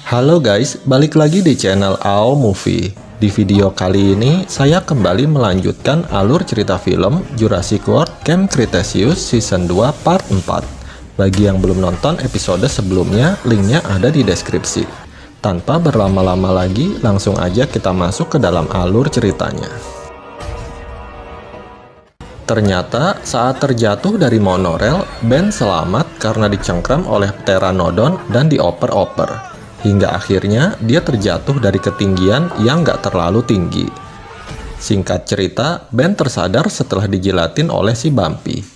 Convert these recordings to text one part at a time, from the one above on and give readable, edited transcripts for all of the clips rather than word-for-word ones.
Halo guys, balik lagi di channel AO Movie. Di video kali ini, saya kembali melanjutkan alur cerita film Jurassic World Camp Cretaceous Season 2 Part 4. Bagi yang belum nonton episode sebelumnya, linknya ada di deskripsi. Tanpa berlama-lama lagi, langsung aja kita masuk ke dalam alur ceritanya. Ternyata saat terjatuh dari monorel, Ben selamat karena dicengkram oleh pteranodon dan dioper-oper. Hingga akhirnya dia terjatuh dari ketinggian yang gak terlalu tinggi. Singkat cerita, Ben tersadar setelah dijilatin oleh si Bumpy.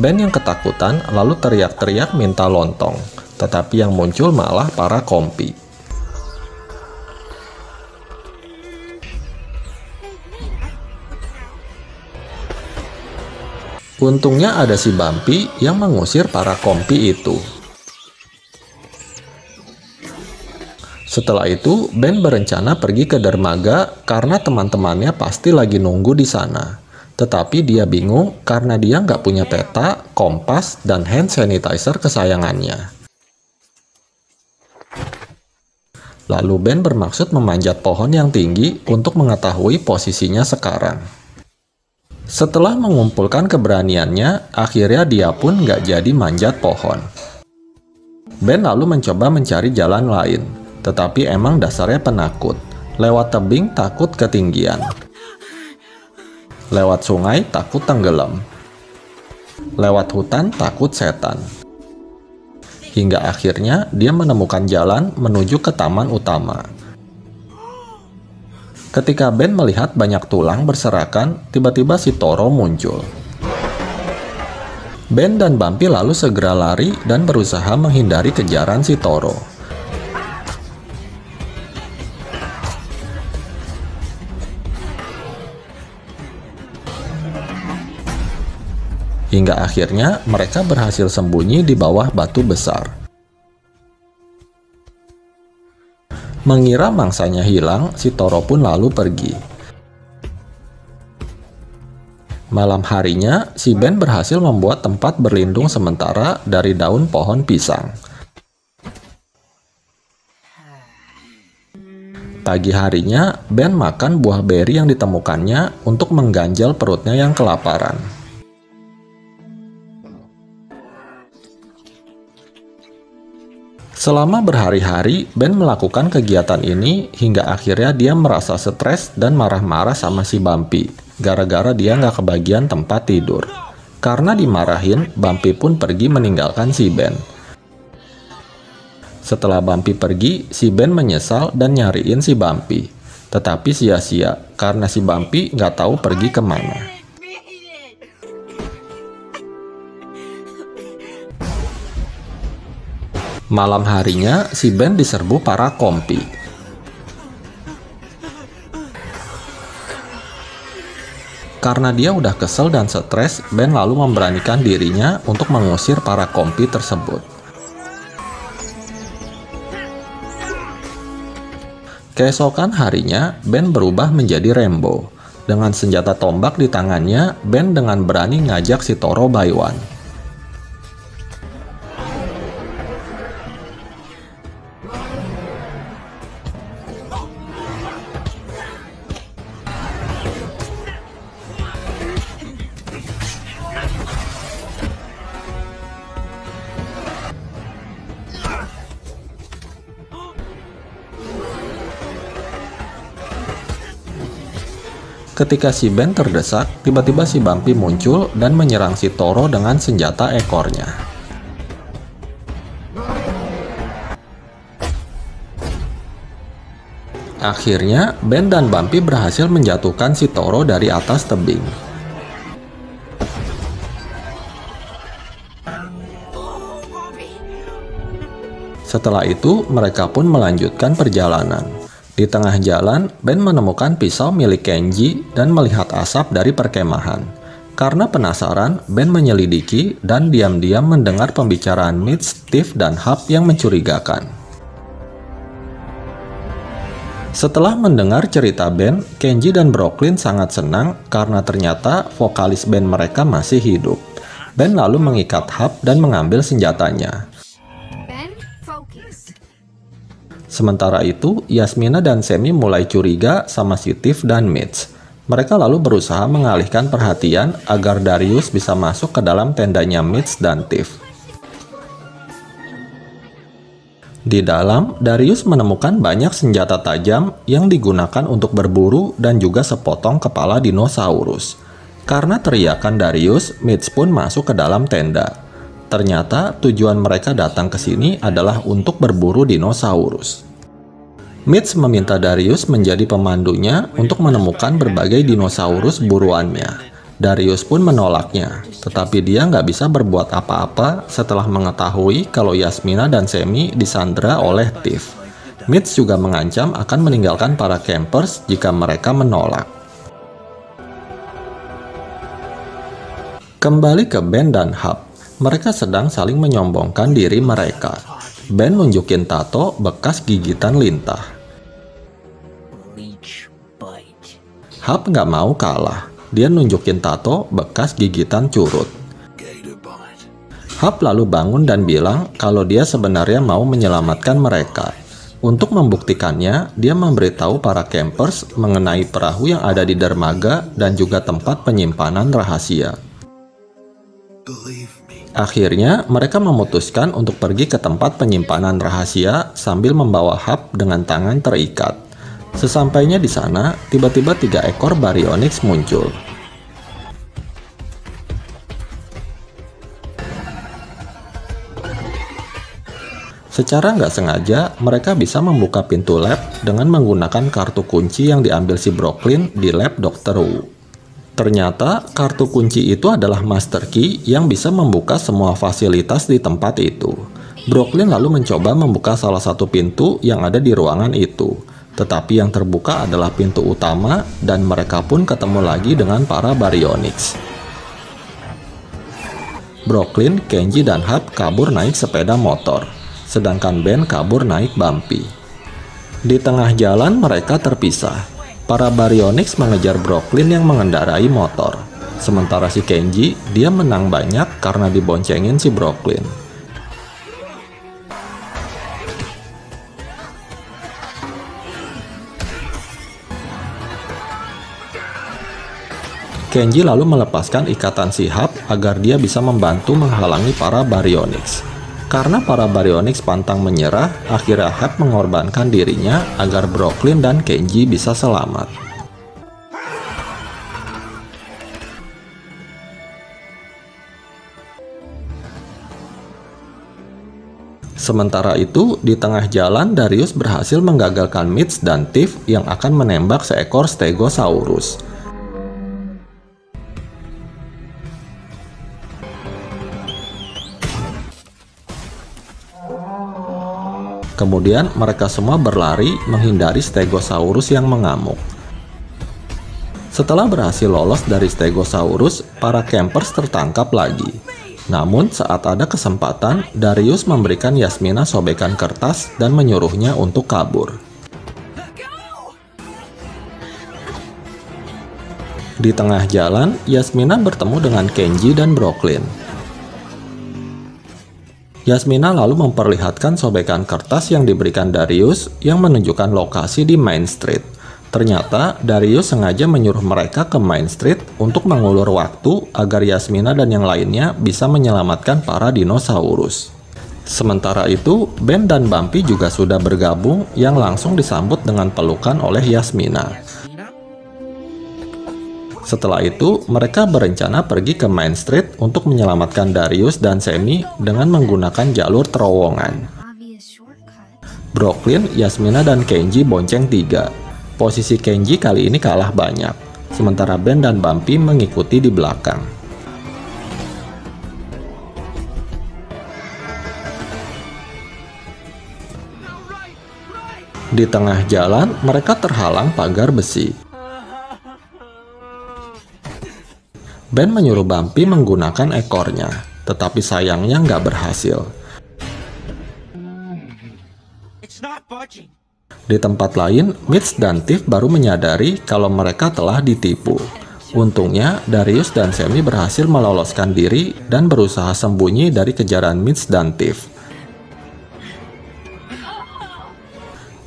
Ben yang ketakutan lalu teriak-teriak minta lontong, tetapi yang muncul malah para kompi. Untungnya ada si Bumpy yang mengusir para kompi itu. Setelah itu, Ben berencana pergi ke dermaga karena teman-temannya pasti lagi nunggu di sana. Tetapi dia bingung karena dia nggak punya peta, kompas, dan hand sanitizer kesayangannya. Lalu Ben bermaksud memanjat pohon yang tinggi untuk mengetahui posisinya sekarang. Setelah mengumpulkan keberaniannya, akhirnya dia pun nggak jadi manjat pohon. Ben lalu mencoba mencari jalan lain, tetapi emang dasarnya penakut. Lewat tebing takut ketinggian. Lewat sungai takut tenggelam. Lewat hutan takut setan. Hingga akhirnya dia menemukan jalan menuju ke taman utama. Ketika Ben melihat banyak tulang berserakan, tiba-tiba si Toro muncul. Ben dan Bumpy lalu segera lari dan berusaha menghindari kejaran si Toro. Hingga akhirnya mereka berhasil sembunyi di bawah batu besar. Mengira mangsanya hilang, si Toro pun lalu pergi. Malam harinya, si Ben berhasil membuat tempat berlindung sementara dari daun pohon pisang. Pagi harinya, Ben makan buah beri yang ditemukannya untuk mengganjal perutnya yang kelaparan. Selama berhari-hari, Ben melakukan kegiatan ini hingga akhirnya dia merasa stres dan marah-marah sama si Bumpy, gara-gara dia nggak kebagian tempat tidur. Karena dimarahin, Bumpy pun pergi meninggalkan si Ben. Setelah Bumpy pergi, si Ben menyesal dan nyariin si Bumpy. Tetapi sia-sia, karena si Bumpy nggak tahu pergi kemana. Malam harinya, si Ben diserbu para kompi. Karena dia udah kesel dan stres, Ben lalu memberanikan dirinya untuk mengusir para kompi tersebut. Keesokan harinya, Ben berubah menjadi Rambo. Dengan senjata tombak di tangannya, Ben dengan berani ngajak si Toro Baywan. Ketika si Ben terdesak, tiba-tiba si Bumpy muncul dan menyerang si Toro dengan senjata ekornya. Akhirnya, Ben dan Bumpy berhasil menjatuhkan si Toro dari atas tebing. Setelah itu, mereka pun melanjutkan perjalanan. Di tengah jalan, Ben menemukan pisau milik Kenji dan melihat asap dari perkemahan. Karena penasaran, Ben menyelidiki dan diam-diam mendengar pembicaraan Mitch, Steve, dan Hap yang mencurigakan. Setelah mendengar cerita Ben, Kenji dan Brooklyn sangat senang karena ternyata vokalis band mereka masih hidup. Ben lalu mengikat Hap dan mengambil senjatanya. Sementara itu, Yasmina dan Sammy mulai curiga sama si Tiff dan Mitch. Mereka lalu berusaha mengalihkan perhatian agar Darius bisa masuk ke dalam tendanya Mitch dan Tiff. Di dalam, Darius menemukan banyak senjata tajam yang digunakan untuk berburu dan juga sepotong kepala dinosaurus. Karena teriakan Darius, Mitch pun masuk ke dalam tenda. Ternyata tujuan mereka datang ke sini adalah untuk berburu dinosaurus. Mitch meminta Darius menjadi pemandunya untuk menemukan berbagai dinosaurus buruannya. Darius pun menolaknya, tetapi dia nggak bisa berbuat apa-apa setelah mengetahui kalau Yasmina dan Sammy disandra oleh Tiff. Mitch juga mengancam akan meninggalkan para campers jika mereka menolak. Kembali ke Ben dan Hap. Mereka sedang saling menyombongkan diri mereka. Ben nunjukin tato bekas gigitan lintah. Hap nggak mau kalah. Dia nunjukin tato bekas gigitan curut. Hap lalu bangun dan bilang kalau dia sebenarnya mau menyelamatkan mereka. Untuk membuktikannya, dia memberitahu para campers mengenai perahu yang ada di dermaga dan juga tempat penyimpanan rahasia. Akhirnya, mereka memutuskan untuk pergi ke tempat penyimpanan rahasia sambil membawa Hap dengan tangan terikat. Sesampainya di sana, tiba-tiba 3 ekor Baryonyx muncul. Secara nggak sengaja, mereka bisa membuka pintu lab dengan menggunakan kartu kunci yang diambil si Brooklyn di lab Dr. Wu. Ternyata, kartu kunci itu adalah master key yang bisa membuka semua fasilitas di tempat itu. Brooklyn lalu mencoba membuka salah satu pintu yang ada di ruangan itu. Tetapi yang terbuka adalah pintu utama dan mereka pun ketemu lagi dengan para Baryonyx. Brooklyn, Kenji, dan Hap kabur naik sepeda motor. Sedangkan Ben kabur naik Bumpy. Di tengah jalan mereka terpisah. Para Baryonyx mengejar Brooklyn yang mengendarai motor. Sementara si Kenji, dia menang banyak karena diboncengin si Brooklyn. Kenji lalu melepaskan ikatan si Hap agar dia bisa membantu menghalangi para Baryonyx. Karena para Baryonyx pantang menyerah, akhirnya Hap mengorbankan dirinya agar Brooklyn dan Kenji bisa selamat. Sementara itu, di tengah jalan Darius berhasil menggagalkan Mitch dan Tiff yang akan menembak seekor Stegosaurus. Kemudian mereka semua berlari menghindari Stegosaurus yang mengamuk. Setelah berhasil lolos dari Stegosaurus, para campers tertangkap lagi. Namun saat ada kesempatan, Darius memberikan Yasmina sobekan kertas dan menyuruhnya untuk kabur. Di tengah jalan, Yasmina bertemu dengan Kenji dan Brooklyn. Yasmina lalu memperlihatkan sobekan kertas yang diberikan Darius yang menunjukkan lokasi di Main Street. Ternyata Darius sengaja menyuruh mereka ke Main Street untuk mengulur waktu agar Yasmina dan yang lainnya bisa menyelamatkan para dinosaurus. Sementara itu, Ben dan Bumpy juga sudah bergabung yang langsung disambut dengan pelukan oleh Yasmina. Setelah itu, mereka berencana pergi ke Main Street untuk menyelamatkan Darius dan Sammy dengan menggunakan jalur terowongan. Brooklyn, Yasmina, dan Kenji bonceng 3. Posisi Kenji kali ini kalah banyak, sementara Ben dan Bumpy mengikuti di belakang. Di tengah jalan, mereka terhalang pagar besi. Ben menyuruh Bumpy menggunakan ekornya, tetapi sayangnya nggak berhasil. Di tempat lain, Mitch dan Tiff baru menyadari kalau mereka telah ditipu. Untungnya, Darius dan Semi berhasil meloloskan diri dan berusaha sembunyi dari kejaran Mitch dan Tiff.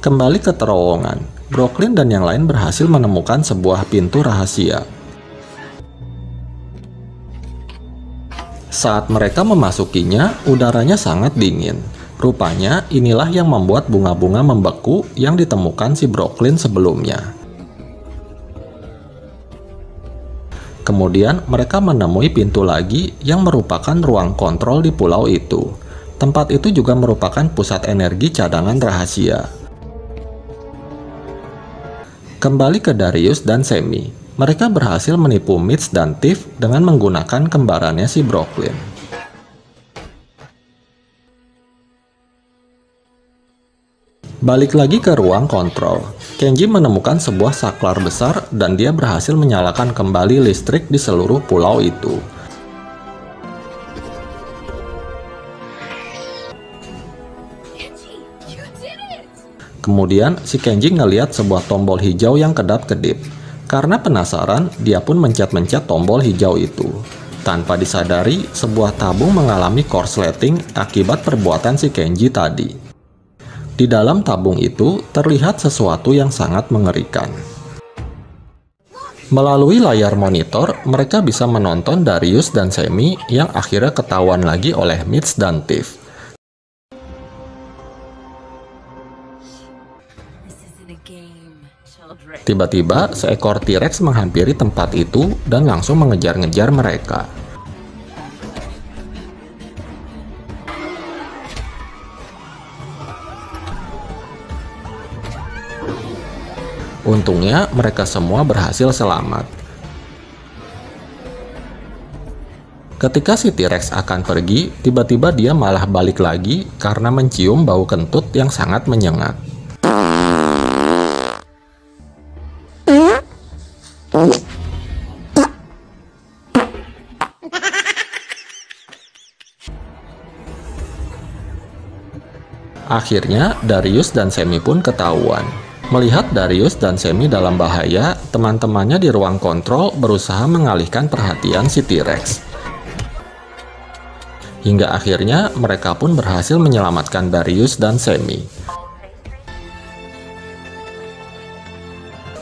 Kembali ke terowongan, Brooklyn dan yang lain berhasil menemukan sebuah pintu rahasia. Saat mereka memasukinya, udaranya sangat dingin. Rupanya, inilah yang membuat bunga-bunga membeku yang ditemukan si Brooklyn sebelumnya. Kemudian mereka menemui pintu lagi yang merupakan ruang kontrol di pulau itu. Tempat itu juga merupakan pusat energi cadangan rahasia. Kembali ke Darius dan Semi, mereka berhasil menipu Mitch dan Tiff dengan menggunakan kembarannya si Brooklyn. Balik lagi ke ruang kontrol, Kenji menemukan sebuah saklar besar dan dia berhasil menyalakan kembali listrik di seluruh pulau itu. Kemudian si Kenji ngeliat sebuah tombol hijau yang kedap-kedip. Karena penasaran, dia pun mencet-mencet tombol hijau itu. Tanpa disadari, sebuah tabung mengalami korsleting akibat perbuatan si Kenji tadi. Di dalam tabung itu terlihat sesuatu yang sangat mengerikan. Melalui layar monitor, mereka bisa menonton Darius dan Semi yang akhirnya ketahuan lagi oleh Mitch dan Tiff. Tiba-tiba, seekor T-Rex menghampiri tempat itu dan langsung mengejar-ngejar mereka. Untungnya, mereka semua berhasil selamat. Ketika si T-Rex akan pergi, tiba-tiba dia malah balik lagi karena mencium bau kentut yang sangat menyengat. Akhirnya, Darius dan Semi pun ketahuan. Melihat Darius dan Semi dalam bahaya, teman-temannya di ruang kontrol berusaha mengalihkan perhatian si T-Rex. Hingga akhirnya mereka pun berhasil menyelamatkan Darius dan Semi.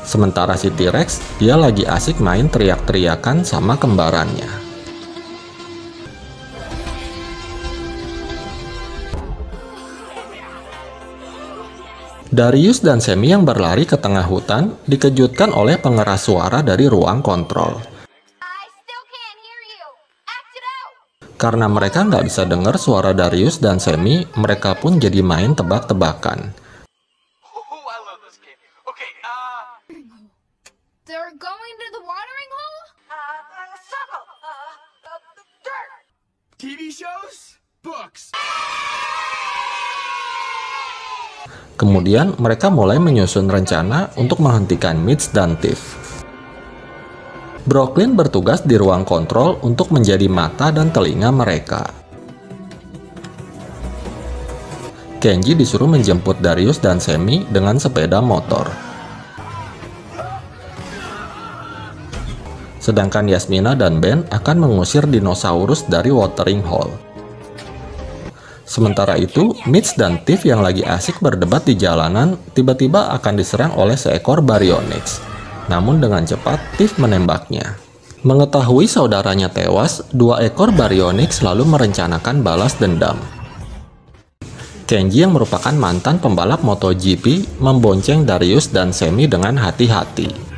Sementara si T-Rex, dia lagi asik main teriak-teriakan sama kembarannya. Darius dan Semi yang berlari ke tengah hutan dikejutkan oleh pengeras suara dari ruang kontrol. Karena mereka nggak bisa dengar suara Darius dan Semi, mereka pun jadi main tebak-tebakan. Kemudian mereka mulai menyusun rencana untuk menghentikan Mitch dan Tiff. Brooklyn bertugas di ruang kontrol untuk menjadi mata dan telinga mereka. Kenji disuruh menjemput Darius dan Semi dengan sepeda motor. Sedangkan Yasmina dan Ben akan mengusir dinosaurus dari Watering Hole. Sementara itu, Mitch dan Tiff yang lagi asik berdebat di jalanan tiba-tiba akan diserang oleh seekor Baryonyx. Namun dengan cepat, Tiff menembaknya. Mengetahui saudaranya tewas, dua ekor Baryonyx lalu merencanakan balas dendam. Kenji yang merupakan mantan pembalap MotoGP membonceng Darius dan Semi dengan hati-hati.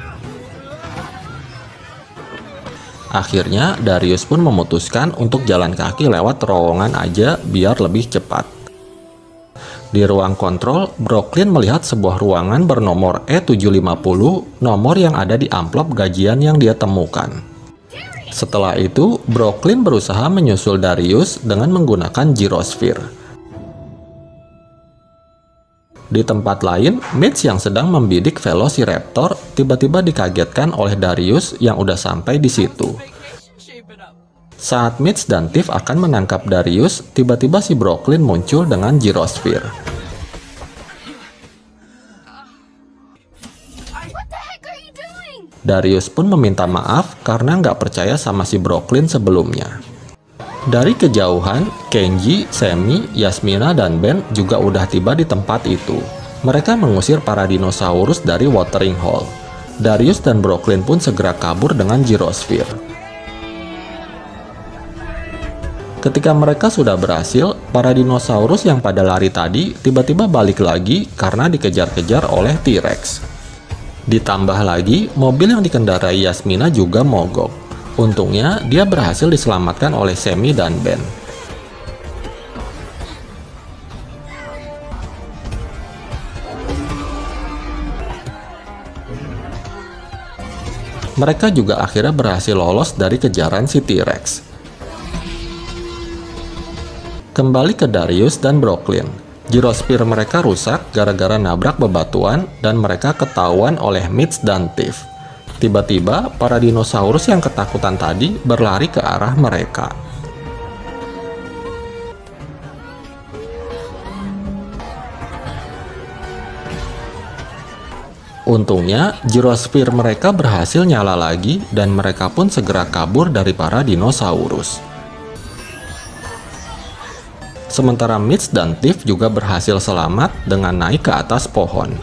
Akhirnya, Darius pun memutuskan untuk jalan kaki lewat terowongan aja biar lebih cepat. Di ruang kontrol, Brooklyn melihat sebuah ruangan bernomor E750, nomor yang ada di amplop gajian yang dia temukan. Setelah itu, Brooklyn berusaha menyusul Darius dengan menggunakan gyrosphere. Di tempat lain, Mitch yang sedang membidik Velociraptor tiba-tiba dikagetkan oleh Darius yang udah sampai di situ. Saat Mitch dan Tiff akan menangkap Darius, tiba-tiba si Brooklyn muncul dengan gyrosphere. Darius pun meminta maaf karena nggak percaya sama si Brooklyn sebelumnya. Dari kejauhan, Kenji, Sammy, Yasmina, dan Ben juga udah tiba di tempat itu. Mereka mengusir para dinosaurus dari Watering Hole. Darius dan Brooklyn pun segera kabur dengan Gyrosphere. Ketika mereka sudah berhasil, para dinosaurus yang pada lari tadi tiba-tiba balik lagi karena dikejar-kejar oleh T-Rex. Ditambah lagi, mobil yang dikendarai Yasmina juga mogok. Untungnya, dia berhasil diselamatkan oleh Sammy dan Ben. Mereka juga akhirnya berhasil lolos dari kejaran si T-Rex. Kembali ke Darius dan Brooklyn. Gyrosphere mereka rusak gara-gara nabrak bebatuan dan mereka ketahuan oleh Mitch dan Tiff. Tiba-tiba, para dinosaurus yang ketakutan tadi berlari ke arah mereka. Untungnya, Gyrosphere mereka berhasil nyala lagi dan mereka pun segera kabur dari para dinosaurus. Sementara Mitch dan Tiff juga berhasil selamat dengan naik ke atas pohon.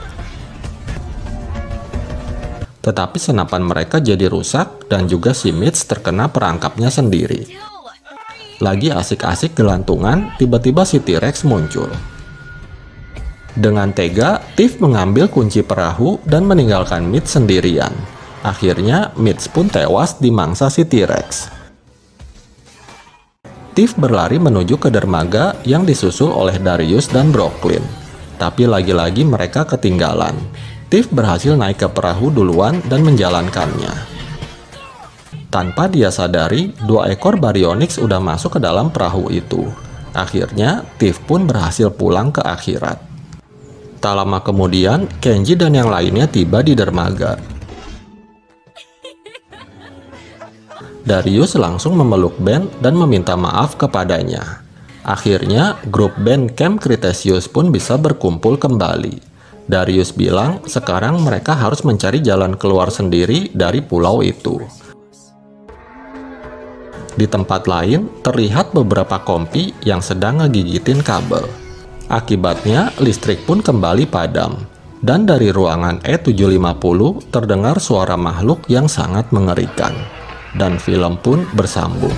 Tetapi senapan mereka jadi rusak dan juga si Mitch terkena perangkapnya sendiri. Lagi asik-asik gelantungan, tiba-tiba si T-Rex muncul. Dengan tega, Tiff mengambil kunci perahu dan meninggalkan Mitch sendirian. Akhirnya, Mitch pun tewas dimangsa si T-Rex. Tiff berlari menuju ke dermaga yang disusul oleh Darius dan Brooklyn. Tapi lagi-lagi mereka ketinggalan. Tiff berhasil naik ke perahu duluan dan menjalankannya. Tanpa dia sadari, 2 ekor Baryonyx udah masuk ke dalam perahu itu. Akhirnya, Tiff pun berhasil pulang ke akhirat. Tak lama kemudian, Kenji dan yang lainnya tiba di dermaga. Darius langsung memeluk Ben dan meminta maaf kepadanya. Akhirnya, grup band Camp Cretaceous pun bisa berkumpul kembali. Darius bilang sekarang mereka harus mencari jalan keluar sendiri dari pulau itu. Di tempat lain, terlihat beberapa kompi yang sedang ngegigitin kabel. Akibatnya, listrik pun kembali padam. Dan dari ruangan E750 terdengar suara makhluk yang sangat mengerikan. Dan film pun bersambung.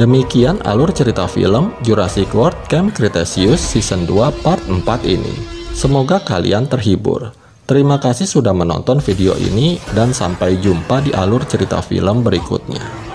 Demikian alur cerita film Jurassic World Camp Cretaceous Season 2 Part 4 ini. Semoga kalian terhibur. Terima kasih sudah menonton video ini dan sampai jumpa di alur cerita film berikutnya.